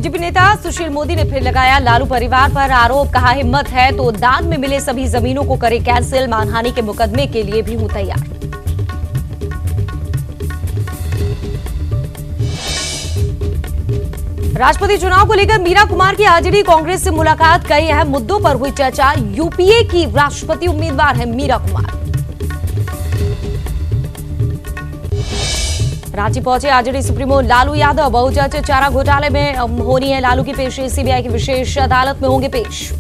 BJP नेता सुशील मोदी ने फिर लगाया लालू परिवार पर आरोप, कहा हिम्मत है तो दान में मिले सभी जमीनों को करे कैंसिल, मानहानि के मुकदमे के लिए भी हूं तैयार। राष्ट्रपति चुनाव को लेकर मीरा कुमार की आरजेडी कांग्रेस से मुलाकात, कई अहम मुद्दों पर हुई चर्चा। यूपीए की राष्ट्रपति उम्मीदवार है मीरा कुमार। रांची पहुंचे आरजेडी सुप्रीमो लालू यादव, बहुचर्चित चारा घोटाले में होनी है लालू की पेशी, सीबीआई की विशेष अदालत में होंगे पेश।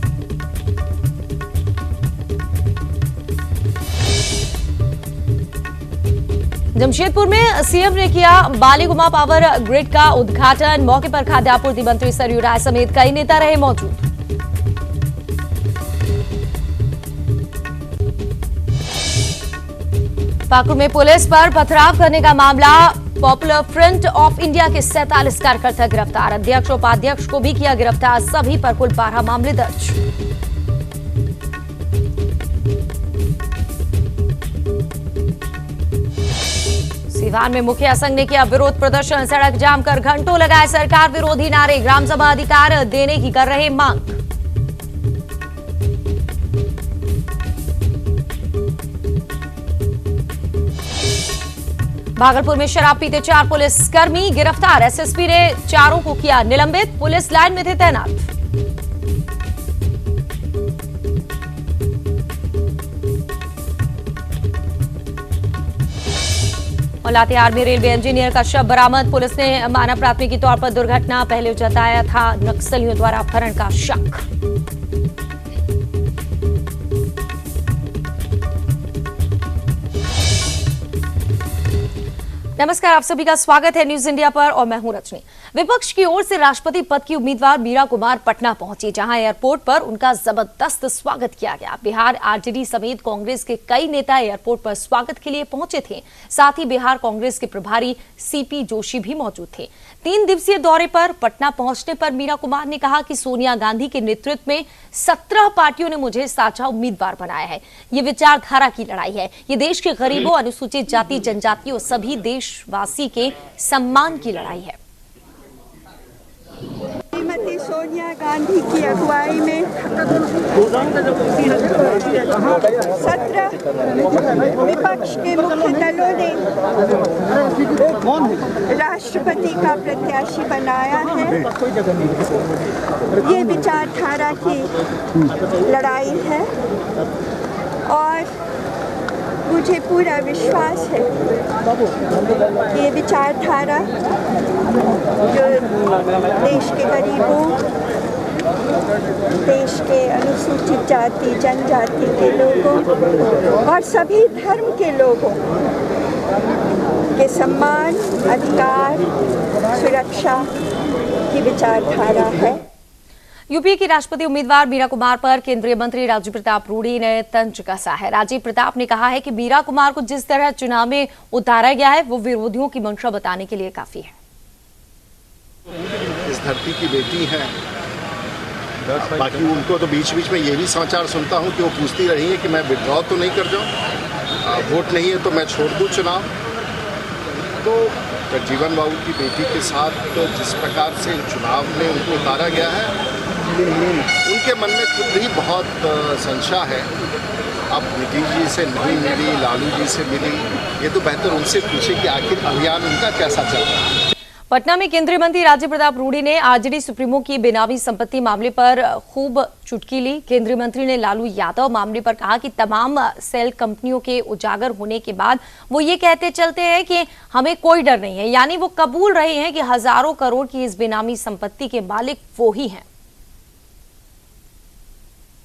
जमशेदपुर में सीएम ने किया बालीगुमा पावर ग्रिड का उद्घाटन, मौके पर खाद्य आपूर्ति मंत्री सरयू राय समेत कई नेता रहे मौजूद। पाकुड़ में पुलिस पर पथराव करने का मामला, पॉपुलर फ्रंट ऑफ इंडिया के 47 कार्यकर्ता गिरफ्तार, अध्यक्ष उपाध्यक्ष को भी किया गिरफ्तार, सभी पर कुल 12 मामले दर्ज। सीवान में मुखिया संघ ने किया विरोध प्रदर्शन, सड़क जाम कर घंटों लगाए सरकार विरोधी नारे, ग्राम सभा अधिकार देने की कर रहे मांग। भागलपुर में शराब पीते 4 पुलिसकर्मी गिरफ्तार, एसएसपी ने चारों को किया निलंबित, पुलिस लाइन में थे तैनात। और लातेहार में रेलवे इंजीनियर का शव बरामद, पुलिस ने माना प्राथमिकी तौर पर दुर्घटना, पहले जताया था नक्सलियों द्वारा अपहरण का शक। नमस्कार, आप सभी का स्वागत है न्यूज इंडिया पर और मैं हूं रजनी। विपक्ष की ओर से राष्ट्रपति पद की उम्मीदवार मीरा कुमार पटना पहुंची, जहां एयरपोर्ट पर उनका जबरदस्त स्वागत किया गया। बिहार आरजेडी समेत कांग्रेस के कई नेता एयरपोर्ट पर स्वागत के लिए पहुंचे थे। साथ ही बिहार कांग्रेस के प्रभारी सीपी जोशी भी मौजूद थे। 3 दिवसीय दौरे पर पटना पहुंचने पर मीरा कुमार ने कहा कि सोनिया गांधी के नेतृत्व में 17 पार्टियों ने मुझे साझा उम्मीदवार बनाया है। ये विचारधारा की लड़ाई है, ये देश के गरीबों, अनुसूचित जाति जनजातियों, सभी देशवासी के सम्मान की लड़ाई है। श्रीमती सोनिया गांधी की अगुवाई में 17 विपक्ष के मुख्य दलों ने राष्ट्रपति का प्रत्याशी बनाया है। ये विचारधारा की लड़ाई है और मुझे पूरा विश्वास है कि ये विचारधारा जो देश के गरीबों, देश के अनुसूचित जाति जनजाति के लोगों और सभी धर्म के लोगों के सम्मान, अधिकार, सुरक्षा की विचारधारा है। यूपी की राष्ट्रपति उम्मीदवार मीरा कुमार पर केंद्रीय मंत्री राजीव प्रताप रूडी ने तंज कसा है। राजीव प्रताप ने कहा है कि मीरा कुमार को जिस तरह चुनाव में उतारा गया है वो विरोधियों की मंशा बताने के लिए काफी है। इस धरती की बेटी है, बाकी उनको तो बीच बीच में ये भी समाचार सुनता हूँ कि वो पूछती रही है कि मैं विड्रॉ तो नहीं कर जाऊँ, वोट नहीं है तो मैं छोड़ दूँ चुनाव। तो जगजीवन बाबू की बेटी के साथ तो जिस प्रकार से चुनाव में उनको उतारा गया है, उनके मन में खुद ही बहुत संशय है। अब नीतीश जी से नहीं मिली, लालू जी से मिली, ये तो बेहतर उनसे पूछे कि आखिर अभियान उनका कैसा चल रहा है। पटना में केंद्रीय मंत्री राजीव प्रताप रूडी ने आरजेडी सुप्रीमो की बेनामी संपत्ति मामले पर खूब चुटकी ली। केंद्रीय मंत्री ने लालू यादव मामले पर कहा कि तमाम सेल कंपनियों के उजागर होने के बाद वो ये कहते चलते हैं कि हमें कोई डर नहीं है, यानी वो कबूल रहे हैं कि हजारों करोड़ की इस बेनामी संपत्ति के मालिक वो ही हैं।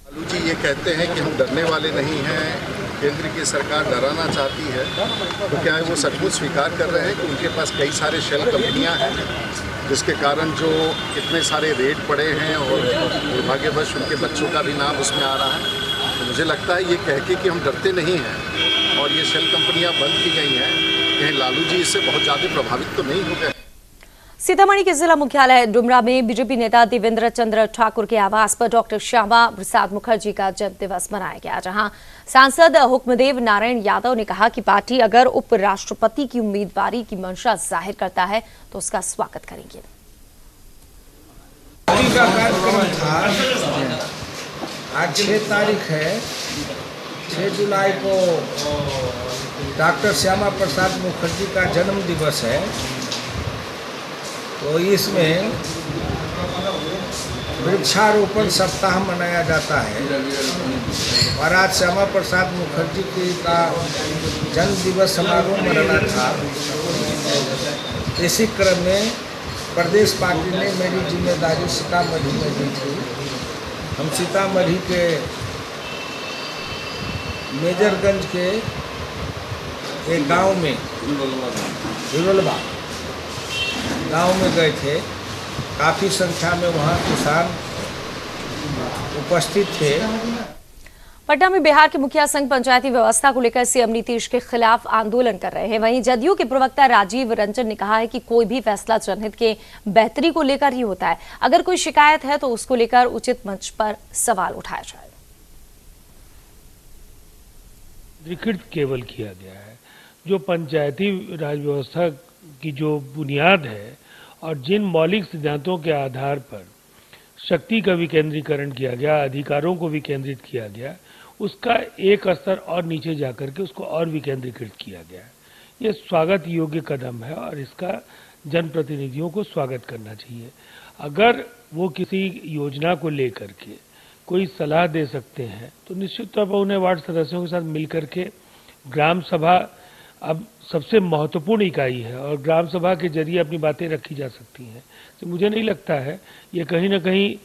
लालू जी ये कहते हैं कि हम डरने वाले नहीं हैं, केंद्र की सरकार डराना चाहती है, तो क्या है वो सचमुच स्वीकार कर रहे हैं कि उनके पास कई सारे शेल कंपनियां हैं जिसके कारण जो इतने सारे रेड पड़े हैं और दुर्भाग्यवश उनके बच्चों का भी नाम उसमें आ रहा है। तो मुझे लगता है ये कह के कि हम डरते नहीं हैं और ये शेल कंपनियां बंद की गई हैं, कहीं लालू जी इससे बहुत ज़्यादा प्रभावित तो नहीं हो गए। सीतामढ़ी के जिला मुख्यालय डुमरा में बीजेपी नेता देवेंद्र चंद्र ठाकुर के आवास पर डॉक्टर श्यामा प्रसाद मुखर्जी का जन्म दिवस मनाया गया, जहां सांसद हुक्मदेव नारायण यादव ने कहा कि पार्टी अगर उपराष्ट्रपति की उम्मीदवारी की मंशा जाहिर करता है तो उसका स्वागत करेंगे। पार्टी का कार्यक्रम था। आज 6 तारीख है, 6 जुलाई को डॉक्टर श्यामा प्रसाद मुखर्जी का जन्म दिवस है। तो इसमें वृक्षारोपण सप्ताह मनाया जाता है और आज श्यामा प्रसाद मुखर्जी की का जन्म दिवस समारोह मनाना था। इसी क्रम में प्रदेश पार्टी ने मेरी जिम्मेदारी सीतामढ़ी में दी थी। हम सीतामढ़ी के मेजरगंज के एक गांव में हिरोलबा गांव में गए थे। काफ़ी संख्या में वहाँ किसान उपस्थित थे। पटना में बिहार के मुखिया संघ पंचायती व्यवस्था को लेकर सीएम नीतीश के खिलाफ आंदोलन कर रहे हैं। वहीं जदयू के प्रवक्ता राजीव रंजन ने कहा है कि कोई भी फैसला जनहित के बेहतरी को लेकर ही होता है। अगर कोई शिकायत है तो उसको लेकर उचित मंच पर सवाल उठाया जाए। अधिकृत केवल किया गया है जो पंचायती राज व्यवस्था की जो बुनियाद है और जिन मौलिक सिद्धांतों के आधार पर शक्ति का विकेंद्रीकरण किया गया, अधिकारों को विकेंद्रित किया गया, उसका एक स्तर और नीचे जाकर के उसको और विकेंद्रीकृत किया गया। ये स्वागत योग्य कदम है और इसका जनप्रतिनिधियों को स्वागत करना चाहिए। अगर वो किसी योजना को लेकर के कोई सलाह दे सकते हैं तो निश्चित तौर पर उन्हें वार्ड सदस्यों के साथ मिलकर के ग्राम सभा अब सबसे महत्वपूर्ण इकाई है और ग्राम सभा के जरिए अपनी बातें रखी जा सकती हैं। तो मुझे नहीं लगता है ये कहीं ना कहीं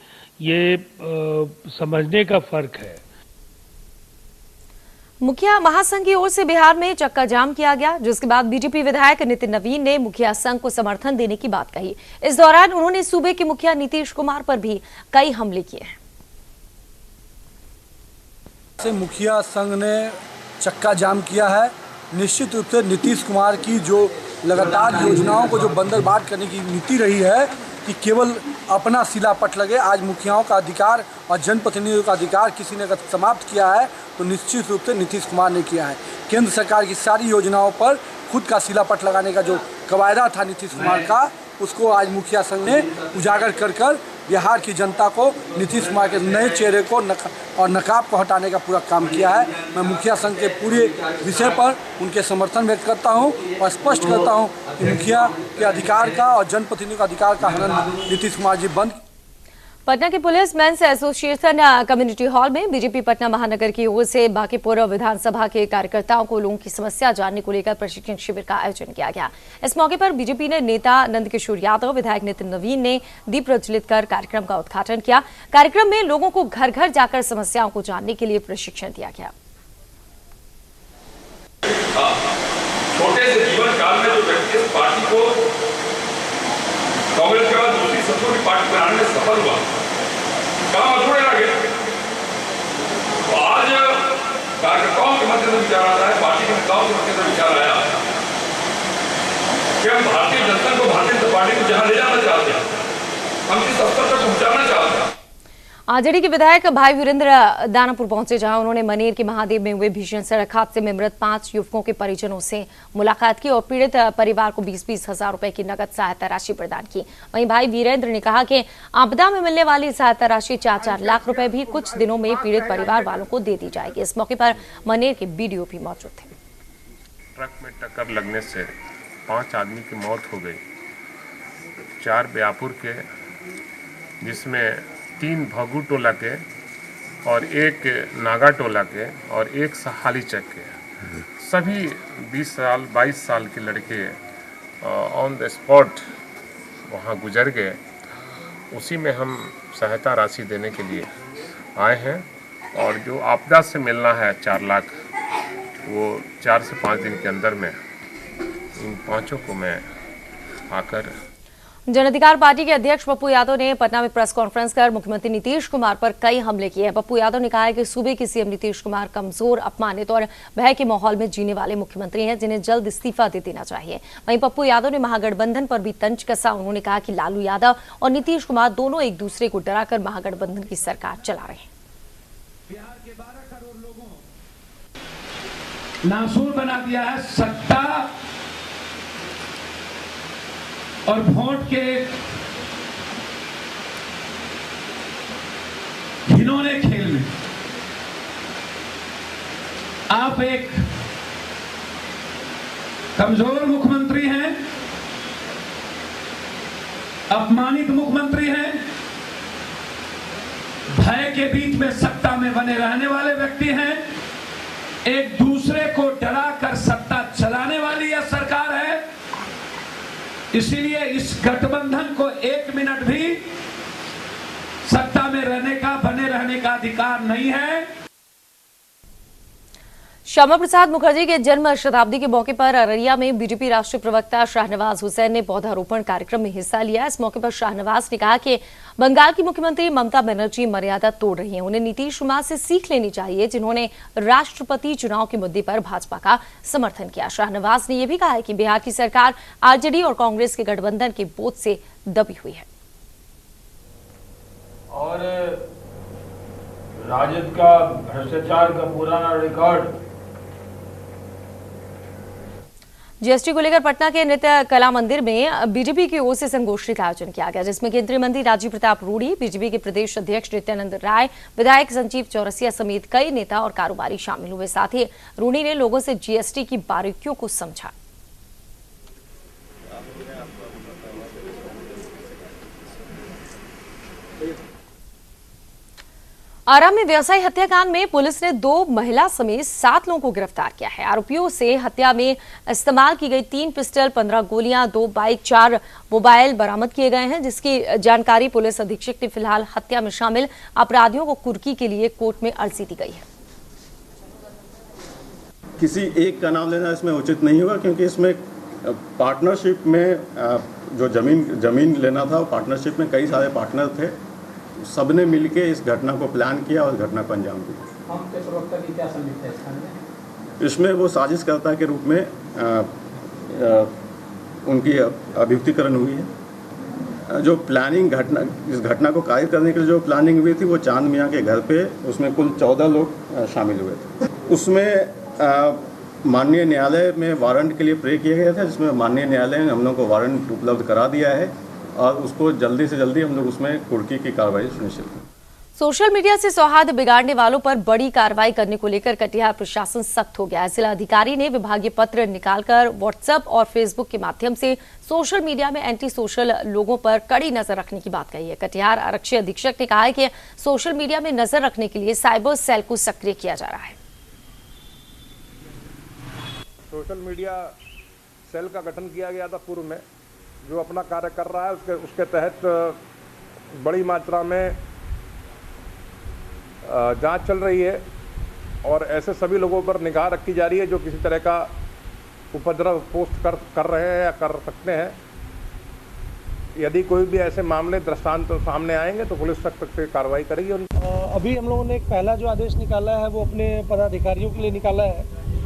ये समझने का फर्क है। मुखिया महासंघ की ओर से बिहार में चक्का जाम किया गया, जिसके बाद बीजेपी विधायक नितिन नवीन ने मुखिया संघ को समर्थन देने की बात कही। इस दौरान उन्होंने सूबे के मुखिया नीतीश कुमार पर भी कई हमले किए हैं। मुखिया संघ ने चक्का जाम किया है। निश्चित रूप से नीतीश कुमार की जो लगातार योजनाओं को जो बंदरबाट करने की नीति रही है कि केवल अपना सिलापट लगे, आज मुखियाओं का अधिकार और जनप्रतिनिधियों का अधिकार किसी ने अगर समाप्त किया है तो निश्चित रूप से नीतीश कुमार ने किया है। केंद्र सरकार की सारी योजनाओं पर खुद का सिलापट लगाने का जो कवायदा था नीतीश कुमार का, उसको आज मुखिया संघ ने उजागर कर बिहार की जनता को नीतीश कुमार के नए चेहरे को और नकाब को हटाने का पूरा काम किया है। मैं मुखिया संघ के पूरे विषय पर उनके समर्थन व्यक्त करता हूं और स्पष्ट करता हूं कि मुखिया के अधिकार का और जनप्रतिनिधियों का अधिकार का हनन नीतीश कुमार जी बंद। पटना के police men's association community hall में बीजेपी पटना महानगर की ओर से बांकीपुर विधानसभा के कार्यकर्ताओं को लोगों की समस्या जानने को लेकर प्रशिक्षण शिविर का आयोजन किया गया। इस मौके पर बीजेपी ने नेता नंदकिशोर यादव, विधायक नितिन नवीन ने दीप प्रज्वलित कर कार्यक्रम का उद्घाटन किया। कार्यक्रम में लोगों को घर घर जाकर समस्याओं को जानने के लिए प्रशिक्षण दिया गया। छोटे से जीवन काल में जो व्यक्ति पार्टी को कांग्रेस के बाद दूसरी सबसे बड़ी पार्टी बनाने में सफल हुआ, काम अधूरे रह गए। तो आज कार्यकर्ताओं के मध्य से विचार आता है, पार्टी के नेताओं के मध्य से विचार आया कि हम भारतीय जनता को, भारतीय जनता पार्टी को जहां ले जाना चाहते हैं, हम किस स्तर तक पहुंचाना चाहते हैं। आजड़ी के विधायक भाई वीरेंद्र दानापुर पहुंचे, जहां उन्होंने मनेर के महादेव में हुए भीषण सड़क हादसे में मृत 5 युवकों के परिजनों से मुलाकात की और पीड़ित परिवार को 20-20 हजार रुपए की नकद सहायता राशि प्रदान की। वहीं भाई वीरेंद्र ने कहा कि आपदा में मिलने वाली सहायता राशि 4-4 लाख रुपए भी कुछ दिनों में पीड़ित परिवार वालों को दे दी जाएगी। इस मौके पर मनेर के बीडीओ भी मौजूद थे। ट्रक में टक्कर लगने से 5 आदमी की मौत हो गई, 4 ब्यापुर के, जिसमें 3 भगू टोला के और 1 नागा टोला के और 1 सहाली चक के। सभी 20 साल 22 साल के लड़के ऑन द स्पॉट वहाँ गुजर गए। उसी में हम सहायता राशि देने के लिए आए हैं और जो आपदा से मिलना है 4 लाख, वो 4 से 5 दिन के अंदर में इन 5 को मैं आकर। जन अधिकार पार्टी के अध्यक्ष पप्पू यादव ने पटना में प्रेस कॉन्फ्रेंस कर मुख्यमंत्री नीतीश कुमार पर कई हमले किए हैं। पप्पू यादव ने कहा है कि सूबे के सीएम नीतीश कुमार कमजोर, अपमानित और भय के माहौल में जीने वाले मुख्यमंत्री हैं, जिन्हें जल्द इस्तीफा दे देना चाहिए। वहीं पप्पू यादव ने महागठबंधन पर भी तंज कसा। उन्होंने कहा कि लालू यादव और नीतीश कुमार दोनों एक दूसरे को डराकर महागठबंधन की सरकार चला रहे हैं। बिहार के 12 करोड़ लोगों नासूर बना दिया है सत्ता और वोट के घिनौने खेल में आप एक कमजोर मुख्यमंत्री हैं, अपमानित मुख्यमंत्री हैं, भय के बीच में सत्ता में बने रहने वाले व्यक्ति हैं, एक दूसरे को डरा कर सत्ता चलाने वाली यह सरकार है। इसीलिए इस गठबंधन को एक मिनट भी सत्ता में रहने का, बने रहने का अधिकार नहीं है। श्यामा प्रसाद मुखर्जी के जन्म शताब्दी के मौके पर अररिया में बीजेपी राष्ट्रीय प्रवक्ता शाहनवाज हुसैन ने पौधारोपण कार्यक्रम में हिस्सा लिया। इस मौके पर शाहनवाज ने कहा कि बंगाल की मुख्यमंत्री ममता बनर्जी मर्यादा तोड़ रही हैं। उन्हें नीतीश कुमार से सीख लेनी चाहिए, जिन्होंने राष्ट्रपति चुनाव के मुद्दे पर भाजपा का समर्थन किया। शाहनवाज ने यह भी कहा है कि बिहार की सरकार आरजेडी और कांग्रेस के गठबंधन के बोझ से दबी हुई है और राजद का भ्रष्टाचार का पुराना रिकॉर्ड। जीएसटी को लेकर पटना के नृत्य कला मंदिर में बीजेपी की ओर से संगोष्ठी का आयोजन किया गया, जिसमें केंद्रीय मंत्री राजीव प्रताप रूडी, बीजेपी के प्रदेश अध्यक्ष नित्यानंद राय, विधायक संजीव चौरसिया समेत कई नेता और कारोबारी शामिल हुए। साथ ही रूडी ने लोगों से जीएसटी की बारीकियों को समझा। आरा में व्यवसायी हत्याकांड में पुलिस ने 2 महिला समेत 7 लोगों को गिरफ्तार किया है। आरोपियों से हत्या में इस्तेमाल की गई 3 पिस्टल, 15 गोलियां, 2 बाइक, 4 मोबाइल बरामद किए गए हैं, जिसकी जानकारी पुलिस अधीक्षक ने फिलहाल हत्या में शामिल अपराधियों को कुर्की के लिए कोर्ट में अर्जी दी गई है। किसी एक का नाम लेना इसमें उचित नहीं होगा, क्योंकि इसमें पार्टनरशिप में जो जमीन लेना था, पार्टनरशिप में कई सारे पार्टनर थे, सबने मिलके इस घटना को प्लान किया और घटना को अंजाम दिया। आपके प्रवक्ता की क्या समीक्षा है इसमें? इसमें वो साजिशकर्ता के रूप में उनकी अभियुक्तिकरण हुई है। जो प्लानिंग इस घटना को कायद करने के लिए जो प्लानिंग हुई थी, वो चांद मियाँ के घर पे, उसमें कुल 14 लोग शामिल हुए थे। उसमें माननीय न्यायालय में वारंट के लिए प्रे किया गया था, जिसमें माननीय न्यायालय ने हम लोग को वारंट उपलब्ध करा दिया है और उसको जल्दी से जल्दी हम लोग उसमें कुर्की की कार्रवाई सुनिश्चित करें। सोशल मीडिया से सौहार्द बिगाड़ने वालों पर बड़ी कार्रवाई करने को लेकर कटिहार प्रशासन सख्त हो गया है। जिला अधिकारी ने विभागीय पत्र निकालकर व्हाट्सएप और फेसबुक के माध्यम से सोशल मीडिया में एंटी सोशल लोगों पर कड़ी नजर रखने की बात कही है। कटिहार आरक्षी अधीक्षक ने कहा है कि सोशल मीडिया में नजर रखने के लिए साइबर सेल को सक्रिय किया जा रहा है। सोशल मीडिया सेल का गठन किया गया था पूर्व में, जो अपना कार्य कर रहा है उसके तहत बड़ी मात्रा में जांच चल रही है और ऐसे सभी लोगों पर निगाह रखी जा रही है जो किसी तरह का उपद्रव पोस्ट कर रहे हैं या कर सकते हैं। यदि कोई भी ऐसे मामले दृष्टांत सामने आएंगे तो पुलिस सख्त से कार्रवाई करेगी। अभी हम लोगों ने एक पहला जो आदेश निकाला है वो अपने पदाधिकारियों के लिए निकाला है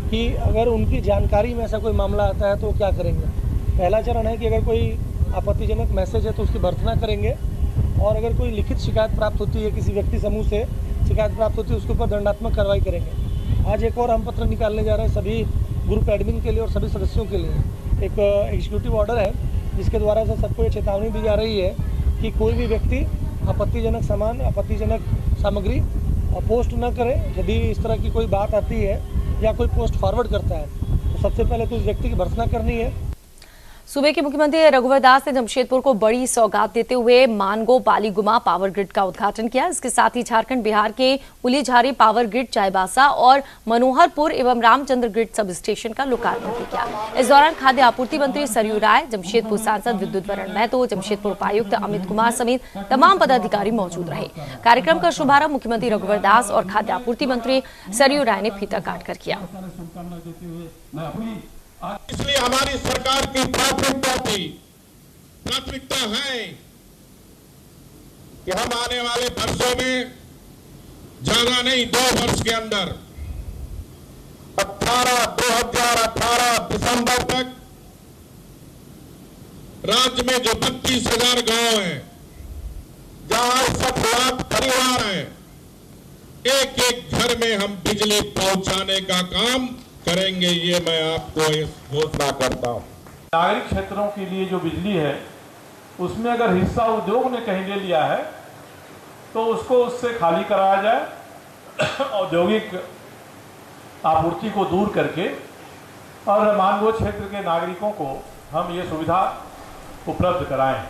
कि अगर उनकी जानकारी में ऐसा कोई मामला आता है तो क्या करेंगे। पहला चरण है कि अगर कोई आपत्तिजनक मैसेज है तो उसकी भर्त्सना करेंगे, और अगर कोई लिखित शिकायत प्राप्त होती है, किसी व्यक्ति समूह से शिकायत प्राप्त होती है, उसके ऊपर दंडात्मक कार्रवाई करेंगे। आज एक और हम पत्र निकालने जा रहे हैं सभी ग्रुप एडमिन के लिए और सभी सदस्यों के लिए। एक एग्जीक्यूटिव ऑर्डर है जिसके द्वारा से सबको ये चेतावनी दी जा रही है कि कोई भी व्यक्ति आपत्तिजनक सामान, आपत्तिजनक सामग्री पोस्ट न करे। यदि इस तरह की कोई बात आती है या कोई पोस्ट फॉरवर्ड करता है तो सबसे पहले तो उस व्यक्ति की भर्त्सना करनी है। सूबे के मुख्यमंत्री रघुवर दास ने जमशेदपुर को बड़ी सौगात देते हुए मानगो बालीगुमा पावर ग्रिड का उद्घाटन किया। इसके साथ ही झारखंड बिहार के उलीझारी पावर ग्रिड, चाईबासा और मनोहरपुर एवं रामचंद्र ग्रिड सब स्टेशन का लोकार्पण भी किया। इस दौरान खाद्य आपूर्ति मंत्री सरयू राय, जमशेदपुर सांसद विद्युत वरण महतो, जमशेदपुर उपायुक्त अमित कुमार समेत तमाम पदाधिकारी मौजूद रहे। कार्यक्रम का शुभारंभ मुख्यमंत्री रघुवर दास और खाद्य आपूर्ति मंत्री सरयू राय ने फीता काटकर किया। इसलिए हमारी सरकार की प्राथमिकता है कि हम आने वाले वर्षों में, ज्यादा नहीं 2 वर्ष के अंदर 2018 दिसंबर तक राज्य में जो 32,000 गांव हैं, जहां 60 लाख परिवार हैं, एक घर में हम बिजली पहुंचाने का काम करेंगे। ये मैं आपको घोषणा करता हूं। नागरिक क्षेत्रों के लिए जो बिजली है उसमें अगर हिस्सा उद्योग ने कहीं ले लिया है तो उसको उससे खाली कराया जाए, औद्योगिक आपूर्ति को दूर करके, और मानगोद क्षेत्र के नागरिकों को हम ये सुविधा उपलब्ध कराएं।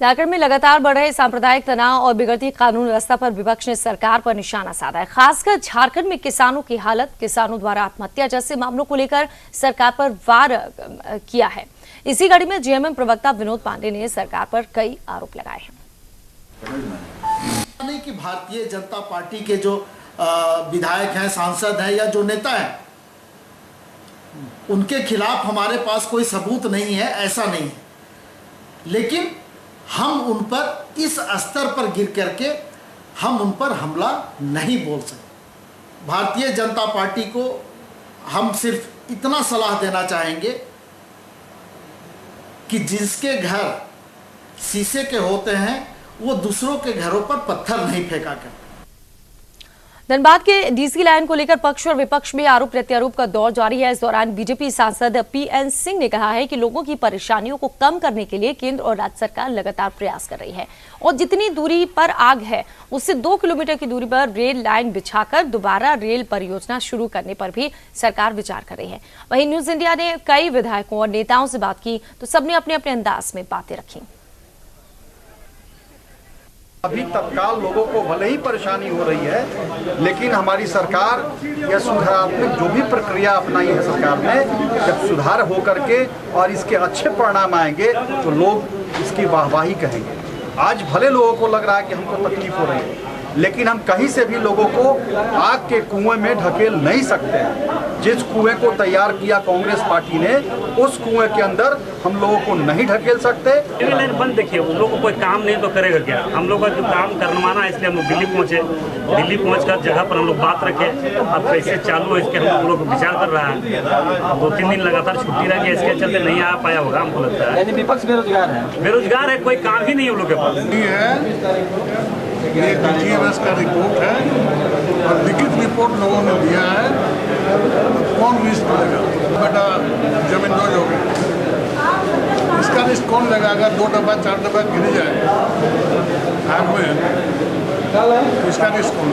झारखंड में लगातार बढ़ रहे सांप्रदायिक तनाव और बिगड़ती कानून व्यवस्था पर विपक्ष ने सरकार पर निशाना साधा है। खासकर झारखंड में किसानों की हालत, किसानों द्वारा आत्महत्या जैसे मामलों को लेकर सरकार पर वार किया है। इसी कड़ी में जेएमएम प्रवक्ता विनोद पांडे ने सरकार पर कई आरोप लगाए हैं। नहीं कि भारतीय जनता पार्टी के जो विधायक हैं, सांसद हैं या जो नेता हैं, उनके खिलाफ हमारे पास कोई सबूत नहीं है, ऐसा नहीं है, लेकिन हम उन पर इस स्तर पर गिर करके हम उन पर हमला नहीं बोल सकते। भारतीय जनता पार्टी को हम सिर्फ इतना सलाह देना चाहेंगे कि जिसके घर शीशे के होते हैं वो दूसरों के घरों पर पत्थर नहीं फेंका करते। धनबाद के डीसी लाइन को लेकर पक्ष और विपक्ष में आरोप प्रत्यारोप का दौर जारी है। इस दौरान बीजेपी सांसद पीएन सिंह ने कहा है कि लोगों की परेशानियों को कम करने के लिए केंद्र और राज्य सरकार लगातार प्रयास कर रही है और जितनी दूरी पर आग है उससे 2 किलोमीटर की दूरी पर रेल लाइन बिछाकर दोबारा रेल परियोजना शुरू करने पर भी सरकार विचार कर रही है। वहीं न्यूज इंडिया ने कई विधायकों और नेताओं से बात की तो सबने अपने अपने अंदाज में बातें रखी। अभी तत्काल लोगों को भले ही परेशानी हो रही है, लेकिन हमारी सरकार यह सुधारात्मक जो भी प्रक्रिया अपनाई है सरकार ने, जब सुधार हो करके और इसके अच्छे परिणाम आएंगे तो लोग इसकी वाहवाही कहेंगे। आज भले लोगों को लग रहा है कि हमको तकलीफ हो रही है, लेकिन हम कहीं से भी लोगों को आग के कुएं में ढकेल नहीं सकते हैं। जिस कुएं को तैयार किया कांग्रेस पार्टी ने, उस कुएं के अंदर हम लोगों को नहीं ढकेल सकते। रेल लाइन बंद देखिए, उन लोगों को कोई काम नहीं तो करेगा क्या? हम लोग का जो काम करवाना है, इसलिए हम लोग दिल्ली पहुंचे। दिल्ली पहुंचकर जगह पर हम लोग बात रखे, अब कैसे चालू है इसके हम लोग विचार कर रहा है। 2-3 दिन लगातार छुट्टी रह गया, इसके चलते नहीं आ पाया होगा हमको लगता है। विपक्ष बेरोजगार है, बेरोजगार है, कोई काम ही नहीं उन लोग के पास। ये डीजीएमएस का रिपोर्ट है और लिखित रिपोर्ट लोगों ने दिया है। कौन लिस्ट लेगा? बेटा जमीन दो हो गई, इसका लिस्ट कौन लगाएगा? 2 डब्बा 4 डब्बा गिर जाए आग में, इसका लिस्ट कौन?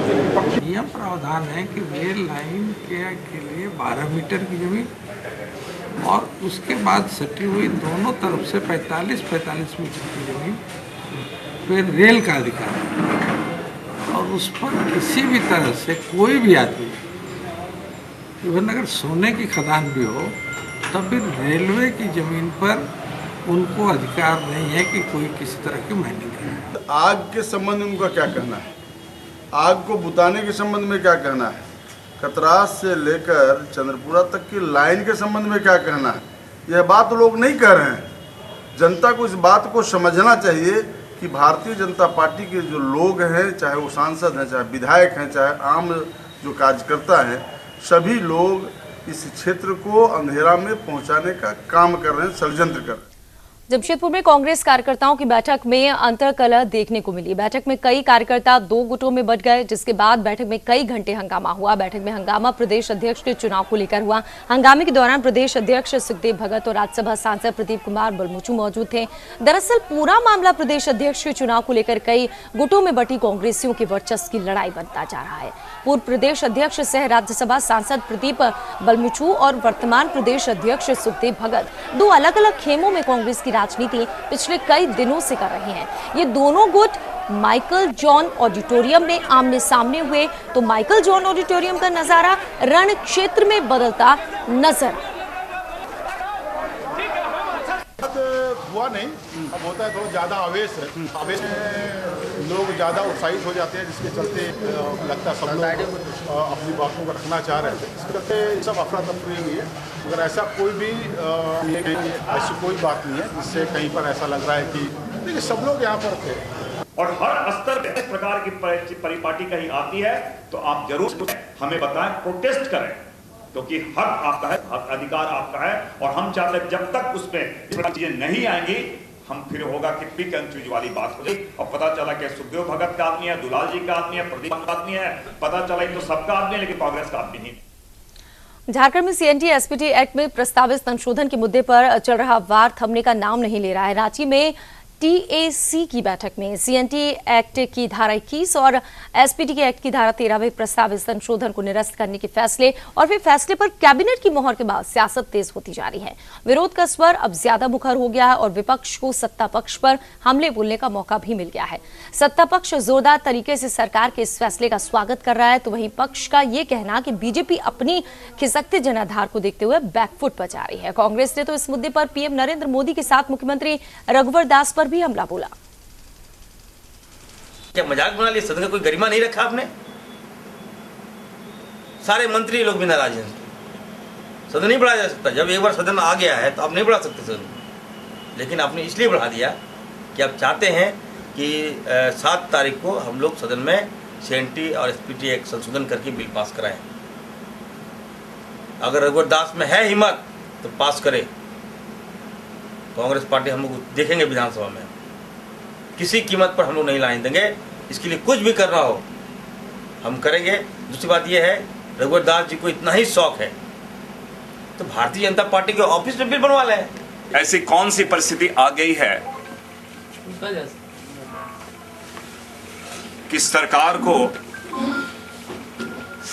नियम प्रावधान है कि रेल लाइन के लिए 12 मीटर की जमीन और उसके बाद सटी हुई दोनों तरफ से 45-45 मीटर की जमीन फिर रेल का अधिकार, और उस पर किसी भी तरह से कोई भी आदमी, इवन अगर सोने की खदान भी हो, तब भी रेलवे की जमीन पर उनको अधिकार नहीं है कि कोई किसी तरह की माइनिंग करे। आग के संबंध में उनका क्या कहना है? आग को बुताने के संबंध में क्या कहना है? खतरास से लेकर चंद्रपुरा तक की लाइन के संबंध में क्या कहना है? यह बात लोग नहीं कह रहे हैं। जनता को इस बात को समझना चाहिए कि भारतीय जनता पार्टी के जो लोग हैं, चाहे वो सांसद हैं, चाहे विधायक हैं, चाहे आम जो कार्यकर्ता हैं, सभी लोग इस क्षेत्र को अंधेरा में पहुंचाने का काम कर रहे हैं, षड्यंत्र कर रहे हैं। जमशेदपुर में कांग्रेस कार्यकर्ताओं की बैठक में अंतर्कलह देखने को मिली। बैठक में कई कार्यकर्ता 2 गुटों में बंट गए, जिसके बाद बैठक में कई घंटे हंगामा हुआ। बैठक में हंगामा प्रदेश अध्यक्ष के चुनाव को लेकर हुआ। हंगामे के दौरान प्रदेश अध्यक्ष सुखदेव भगत और राज्यसभा सांसद प्रदीप कुमार बलमुचू मौजूद थे। दरअसल पूरा मामला प्रदेश अध्यक्ष के चुनाव को लेकर कई गुटों में बटी कांग्रेसियों के वर्चस्व की लड़ाई बनता जा रहा है। पूर्व प्रदेश अध्यक्ष सह राज्यसभा सांसद प्रदीप बलमुचू और वर्तमान प्रदेश अध्यक्ष सुखदेव भगत 2 अलग अलग खेमों में कांग्रेस की राजनीति पिछले कई दिनों से कर रहे हैं। ये दोनों गुट माइकल जॉन ऑडिटोरियम में आमने सामने हुए तो माइकल जॉन ऑडिटोरियम का नजारा रण क्षेत्र में बदलता नजर। हुआ नहीं, अब होता है थोड़ा ज़्यादा आवेश है, आवेश में लोग ज़्यादा उत्साहित हो जाते हैं, जिसके चलते लगता है सब लोग अपनी बातों को रखना चाह रहे थे, इसके चलते सब अफरा तफरी हुई है। मगर ऐसा कोई भी ऐसी कोई बात नहीं है जिससे कहीं पर ऐसा लग रहा है कि देखिए सब लोग यहाँ पर थे। और हर स्तर पर इस प्रकार की परिपाटी कहीं आती है तो आप जरूर हमें बताएं, प्रोटेस्ट करें, क्योंकि हक आपका है, हक अधिकार आपका है। और हम चाहते हैं जब तक उसमें इस प्रकार चीजें नहीं आएंगी, हम फिर होगा कि पिक एंड चूज वाली बात हो गई। और पता चला कि सुखदेव भगत का आदमी है, दुलाल जी का आदमी है, प्रदीप का आदमी है, पता चला तो सबका आदमी है, लेकिन कांग्रेस का आदमी नहीं। झारखंड में सीएनटी एसपीटी एक्ट में प्रस्तावित संशोधन के मुद्दे पर चल रहा वार थमने का नाम नहीं ले रहा है। रांची में टीएसी की बैठक में सीएनटी एक्ट की धारा 21 और एसपीटी के एक्ट की धारा 13 में प्रस्तावित संशोधन को निरस्त करने के फैसले और फिर फैसले पर कैबिनेट की मोहर के बाद सियासत तेज होती जा रही है। विरोध का स्वर अब ज्यादा मुखर हो गया है और विपक्ष को सत्ता पक्ष पर हमले बोलने का मौका भी मिल गया है। सत्ता पक्ष जोरदार तरीके से सरकार के इस फैसले का स्वागत कर रहा है, तो वहीं पक्ष का ये कहना कि बीजेपी अपनी खिसकते जनाधार को देखते हुए बैकफुट पर जा रही है। कांग्रेस ने तो इस मुद्दे पर पीएम नरेंद्र मोदी के साथ मुख्यमंत्री रघुवर दास पर भी हमला बोला। क्या मजाक बना लिया? सदन का कोई गरिमा नहीं रखा आपने? सारे मंत्री लोग भी नाराज हैं। सदन नहीं बढ़ाया जा सकता। जब एक बार सदन आ गया है तो आप नहीं बढ़ा सकते सदन, लेकिन आपने इसलिए बढ़ा दिया कि आप चाहते हैं कि 7 तारीख को हम लोग सदन में सीएनटी और एसपीटी एक्ट संशोधन करके बिल पास कराएं। अगर रघुवर दास में है हिम्मत तो पास करे। कांग्रेस पार्टी हम लोग देखेंगे विधानसभा में, किसी कीमत पर हम लोग नहीं लाने देंगे। इसके लिए कुछ भी करना हो हम करेंगे। दूसरी बात यह है, रघुवर दास जी को इतना ही शौक है तो भारतीय जनता पार्टी के ऑफिस में बिल बनवा लें। ऐसी कौन सी परिस्थिति आ गई है कि सरकार को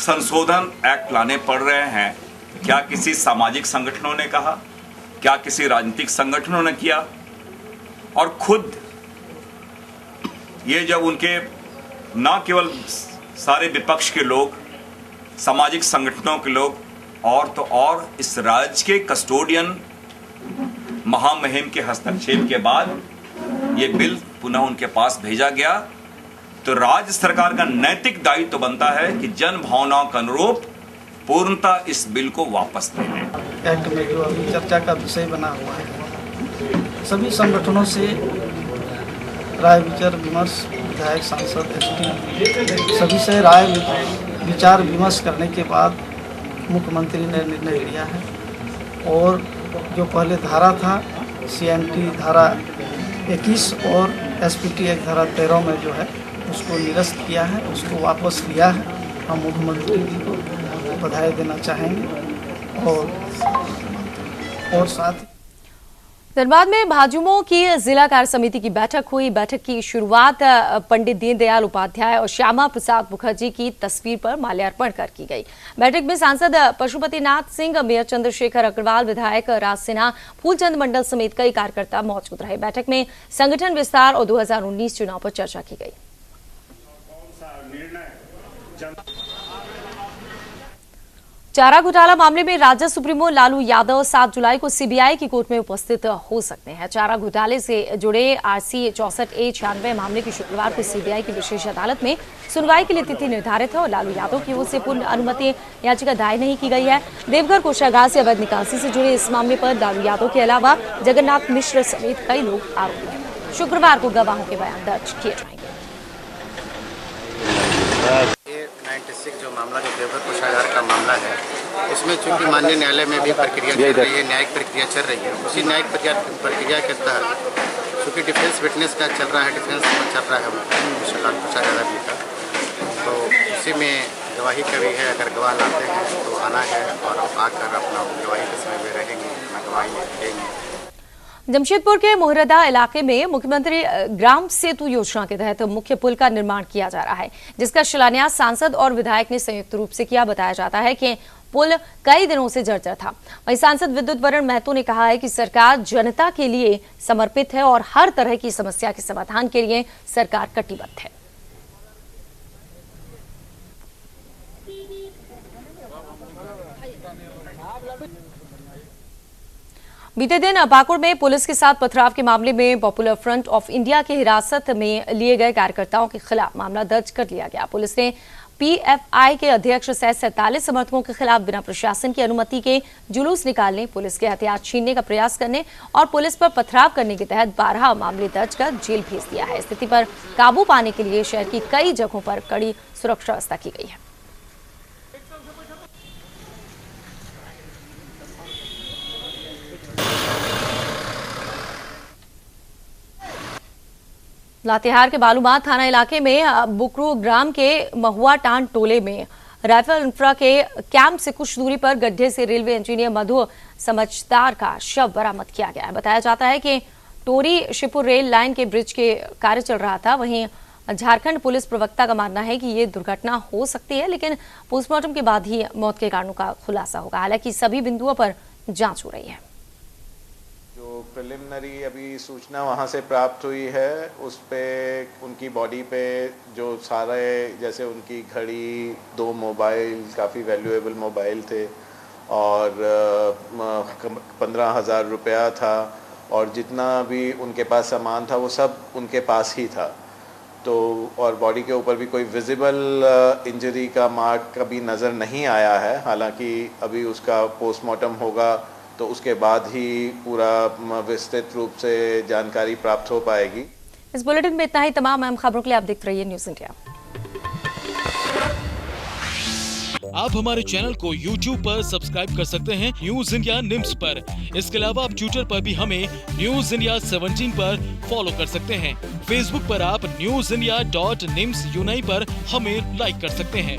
संशोधन एक्ट लाने पड़ रहे हैं? क्या किसी सामाजिक संगठनों ने कहा? क्या किसी राजनीतिक संगठनों ने किया? और खुद ये जब उनके न केवल सारे विपक्ष के लोग, सामाजिक संगठनों के लोग और तो और इस राज्य के कस्टोडियन महामहिम के हस्तक्षेप के बाद ये बिल पुनः उनके पास भेजा गया, तो राज्य सरकार का नैतिक दायित्व तो बनता है कि जन भावनाओं के अनुरूप पूर्णतः इस बिल को वापस ले लें। एक्ट में जो अभी चर्चा का विषय बना हुआ है, सभी संगठनों से राय विचार विमर्श, विधायक, सांसद, एसपी सभी से राय विचार विमर्श करने के बाद मुख्यमंत्री ने निर्णय लिया है और जो पहले धारा था सीएनटी धारा 21 और एसपीटी एक्ट धारा 13 में जो है उसको निरस्त किया है, उसको वापस लिया है। हम मुख्यमंत्री जी को बधाई देना चाहेंगे और साथ ही धनबाद में भाजयुमो की जिला कार्य समिति की बैठक हुई। बैठक की शुरुआत पंडित दीनदयाल उपाध्याय और श्यामा प्रसाद मुखर्जी की तस्वीर पर माल्यार्पण कर की गई। बैठक में सांसद पशुपतिनाथ सिंह, मेयर चंद्रशेखर अग्रवाल, विधायक राज सिन्हा, फूलचंद मंडल समेत कई कार्यकर्ता मौजूद रहे। बैठक में संगठन विस्तार और 2019 चुनाव पर चर्चा की गई। चारा घोटाला मामले में राजद सुप्रीमो लालू यादव 7 जुलाई को सीबीआई की कोर्ट में उपस्थित हो सकते हैं। चारा घोटाले से जुड़े आरसी 64A96 मामले की शुक्रवार को सीबीआई की विशेष अदालत में सुनवाई के लिए तिथि निर्धारित है और लालू यादव की ओर से पूर्ण अनुमति याचिका दायर नहीं की गई है। देवघर कोषागार से अवैध निकासी से जुड़े इस मामले पर लालू यादव के अलावा जगन्नाथ मिश्र समेत कई लोग आरोपी हैं। शुक्रवार को गवाहों के बयान दर्ज किए जाएंगे। 96 जो मामला जो देवघर कोषागार का मामला है, इसमें चूंकि माननीय न्यायालय में भी प्रक्रिया चल रही है, न्यायिक प्रक्रिया चल रही है। उसी न्यायिक प्रक्रिया के तहत चूँकि डिफेंस विटनेस का चल रहा है, डिफेंस चल रहा है लालू प्रसाद यादव जी का, तो उसी में गवाही का भी है। अगर गवाह लाते हैं तो आना है और आकर अपना गवाही के समय में रहेंगे, अपना गवाही देंगे। जमशेदपुर के मोहरदा इलाके में मुख्यमंत्री ग्राम सेतु योजना के तहत मुख्य पुल का निर्माण किया जा रहा है, जिसका शिलान्यास सांसद और विधायक ने संयुक्त रूप से किया। बताया जाता है कि पुल कई दिनों से जर्जर था। वहीं सांसद विद्युत वरण महतो ने कहा है कि सरकार जनता के लिए समर्पित है और हर तरह की समस्या के समाधान के लिए सरकार कटिबद्ध है। बीते दिन पाकुड़ में पुलिस के साथ पथराव के मामले में पॉपुलर फ्रंट ऑफ इंडिया की हिरासत में लिए गए कार्यकर्ताओं के खिलाफ मामला दर्ज कर लिया गया। पुलिस ने पीएफआई के अध्यक्ष सहित 47 समर्थकों के खिलाफ बिना प्रशासन की अनुमति के जुलूस निकालने, पुलिस के हथियार छीनने का प्रयास करने और पुलिस पर पथराव करने के तहत 12 मामले दर्ज कर जेल भेज दिया है। स्थिति पर काबू पाने के लिए शहर की कई जगहों पर कड़ी सुरक्षा व्यवस्था की गई है। लातेहार के बालूमाथ थाना इलाके में बुकरू ग्राम के महुआ टांड टोले में राइफल इंफ्रा के कैंप से कुछ दूरी पर गड्ढे से रेलवे इंजीनियर मधु समझदार का शव बरामद किया गया है। बताया जाता है कि टोरी शिवपुर रेल लाइन के ब्रिज के कार्य चल रहा था। वहीं झारखंड पुलिस प्रवक्ता का मानना है कि ये दुर्घटना हो सकती है, लेकिन पोस्टमार्टम के बाद ही मौत के कारणों का खुलासा होगा। हालांकि सभी बिंदुओं पर जांच हो रही है। जो प्रिलिमिनरी अभी सूचना वहाँ से प्राप्त हुई है, उस पे उनकी बॉडी पे जो सारे, जैसे उनकी घड़ी, 2 मोबाइल, काफ़ी वैल्यूएबल मोबाइल थे और 15,000 रुपया था और जितना भी उनके पास सामान था वो सब उनके पास ही था। तो और बॉडी के ऊपर भी कोई विजिबल इंजरी का मार्क कभी नज़र नहीं आया है। हालांकि अभी उसका पोस्टमार्टम होगा तो उसके बाद ही पूरा विस्तृत रूप से जानकारी प्राप्त हो पाएगी। इस बुलेटिन में इतना ही। तमाम अहम खबरों के लिए आप देखते रहिए न्यूज़ इंडिया। आप हमारे चैनल को YouTube पर सब्सक्राइब कर सकते हैं न्यूज़ इंडिया निम्स पर। इसके अलावा आप ट्विटर पर भी हमें न्यूज़ इंडिया 17 पर फॉलो कर सकते हैं। फेसबुक पर आप newsindia.nimsUnai पर हमें लाइक कर सकते हैं।